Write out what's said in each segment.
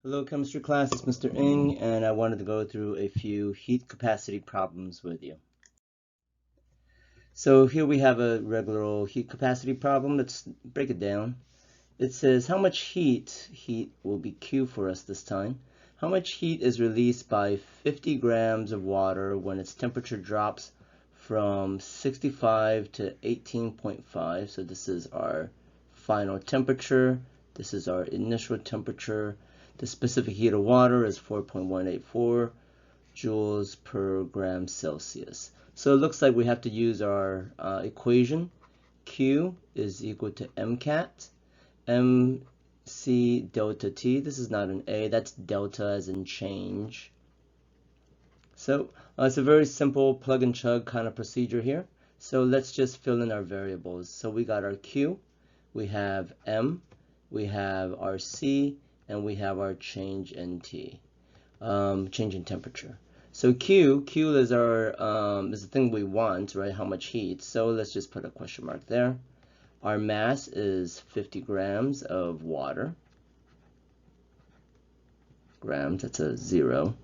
Hello, chemistry class. It's Mr. Ng, and I wanted to go through a few heat capacity problems with you. So here we have a regular old heat capacity problem. Let's break it down. It says how much heat will be Q for us this time. How much heat is released by 50 grams of water when its temperature drops from 65 to 18.5. So this is our final temperature. This is our initial temperature. The specific heat of water is 4.184 joules per gram Celsius. So it looks like we have to use our equation. Q is equal to mCat, mc delta T. This is not an A, that's delta as in change. So it's a very simple plug and chug kind of procedure here. So let's just fill in our variables. So we got our Q, we have M, we have our C, and we have our change in T, change in temperature. So Q is our is the thing we want, right? How much heat? So let's just put a question mark there. Our mass is 50 grams of water. Grams, that's a 0.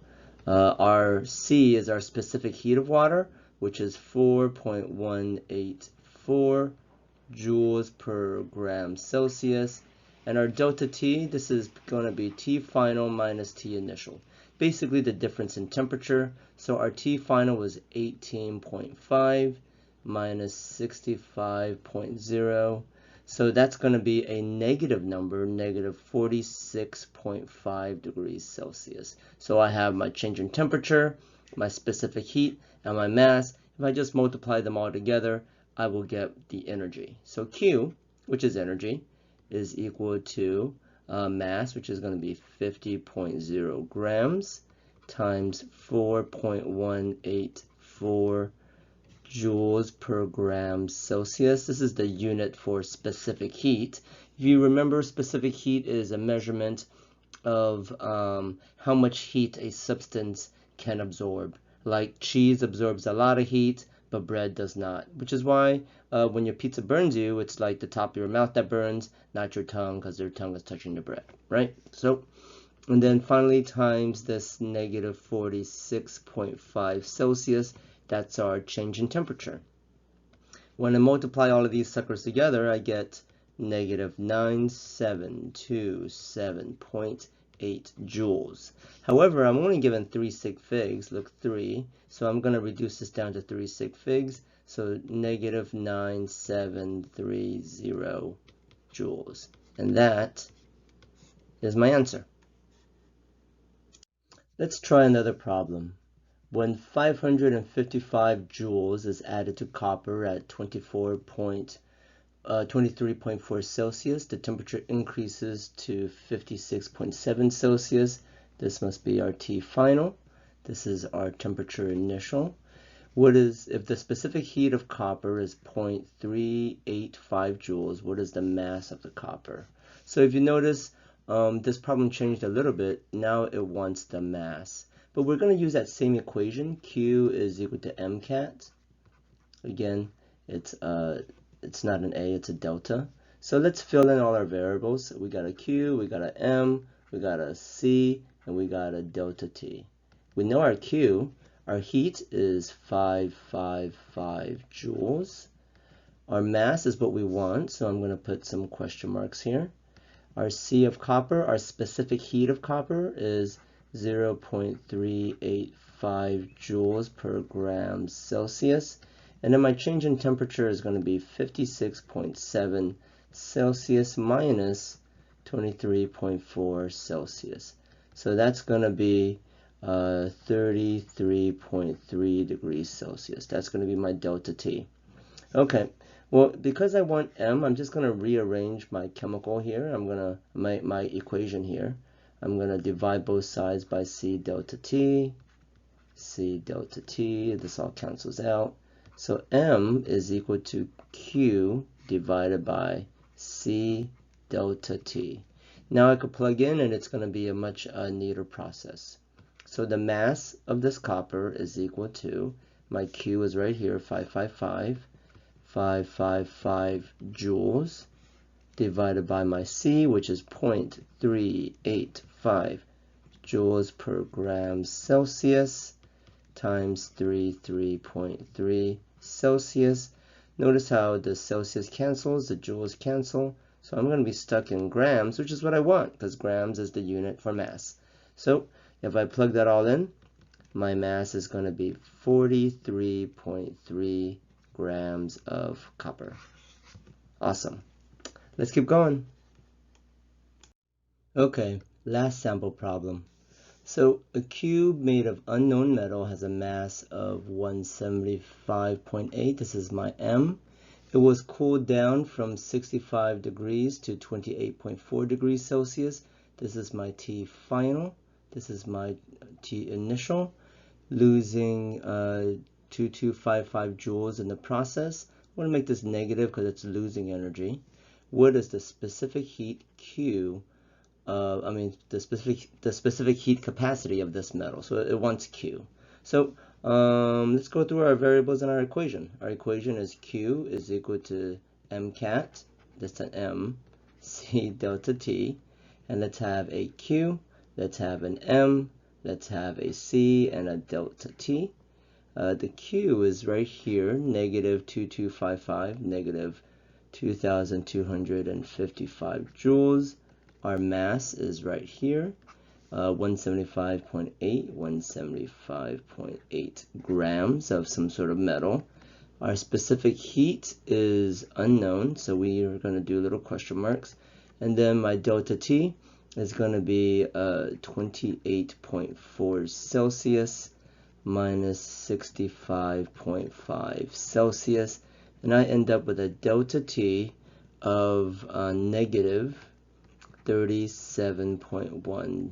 Our C is our specific heat of water, which is 4.184 joules per gram Celsius. And our delta T, this is going to be T final minus T initial. Basically the difference in temperature. So our T final was 18.5 minus 65.0. So that's going to be a negative number, negative 46.5 degrees Celsius. So I have my change in temperature, my specific heat, and my mass. If I just multiply them all together, I will get the energy. So Q, which is energy, is equal to mass, which is going to be 50.0 grams times 4.184 joules per gram Celsius. This is the unit for specific heat. If you remember, specific heat is a measurement of how much heat a substance can absorb. Like cheese absorbs a lot of heat, but bread does not, which is why when your pizza burns you, it's like the top of your mouth that burns, not your tongue, because your tongue is touching the bread, right? So, and then finally times this negative 46.5 Celsius, that's our change in temperature. When I multiply all of these suckers together, I get negative 9727.8 joules. However, I'm only given 3 sig figs, look 3, so I'm going to reduce this down to 3 sig figs, so negative 9730 joules. And that is my answer. Let's try another problem. When 555 joules is added to copper at 23.4 Celsius, the temperature increases to 56.7 Celsius. This must be our T final. This is our temperature initial. What is, if the specific heat of copper is 0.385 joules, what is the mass of the copper? So if you notice, this problem changed a little bit. Now it wants the mass. But we're going to use that same equation. Q is equal to mCat. Again, it's not an A, it's a delta. So let's fill in all our variables. We got a Q, we got an M, we got a C, and we got a delta T. We know our Q. Our heat is 555 joules. Our mass is what we want, so I'm going to put some question marks here. Our C of copper, our specific heat of copper is 0.385 joules per gram Celsius. And then my change in temperature is going to be 56.7 Celsius minus 23.4 Celsius. So that's going to be 33.3 degrees Celsius. That's going to be my delta T. Okay, well, because I want M, I'm just going to rearrange my chemical here. I'm going to, my equation here. I'm going to divide both sides by C delta T, C delta T. This all cancels out. So M is equal to Q divided by C delta T. Now I could plug in and it's going to be a much neater process. So the mass of this copper is equal to, my Q is right here, 555 joules, divided by my C, which is 0.385 joules per gram Celsius times 3.3 Celsius. Notice how the Celsius cancels, the joules cancel. So I'm going to be stuck in grams, which is what I want, because grams is the unit for mass. So if I plug that all in, my mass is going to be 43.3 grams of copper. Awesome. Let's keep going. Okay, last sample problem. So a cube made of unknown metal has a mass of 175.8. This is my M. It was cooled down from 65 degrees to 28.4 degrees Celsius. This is my T final. This is my T initial, losing 2255 joules in the process. I want to make this negative because it's losing energy. What is the specific heat Q? The specific heat capacity of this metal. So it wants Q. So let's go through our variables in our equation. Our equation is Q is equal to mCat, that's an M, C delta T, and let's have a Q, let's have an M, let's have a C, and a delta T. The Q is right here, negative 2255, negative 2255 joules. Our mass is right here, 175.8 grams of some sort of metal. Our specific heat is unknown, so we are going to do little question marks. And then my delta T is going to be 28.4 Celsius minus 65.5 Celsius. And I end up with a delta T of negative 37.1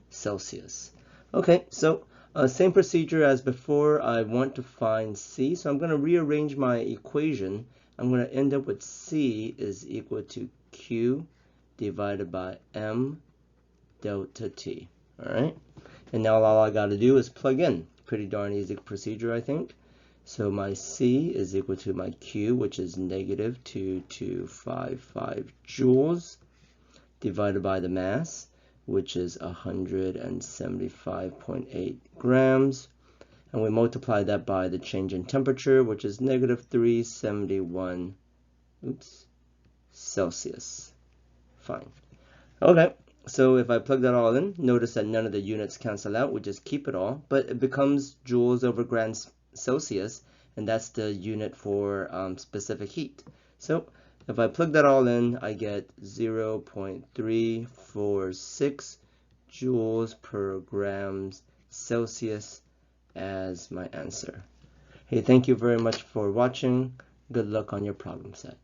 Celsius. Okay, so same procedure as before. I want to find C, so I'm going to rearrange my equation. I'm going to end up with C is equal to Q divided by M delta T. All right, and now all I got to do is plug in. Pretty darn easy procedure, I think. So my C is equal to my Q, which is negative 2255 joules, divided by the mass, which is 175.8 grams. And we multiply that by the change in temperature, which is negative 371 Celsius. Fine. Okay, so if I plug that all in, notice that none of the units cancel out. We just keep it all, but it becomes joules over grams Celsius, and that's the unit for specific heat. So if I plug that all in, I get 0.346 joules per grams Celsius as my answer. Hey, thank you very much for watching. Good luck on your problem set.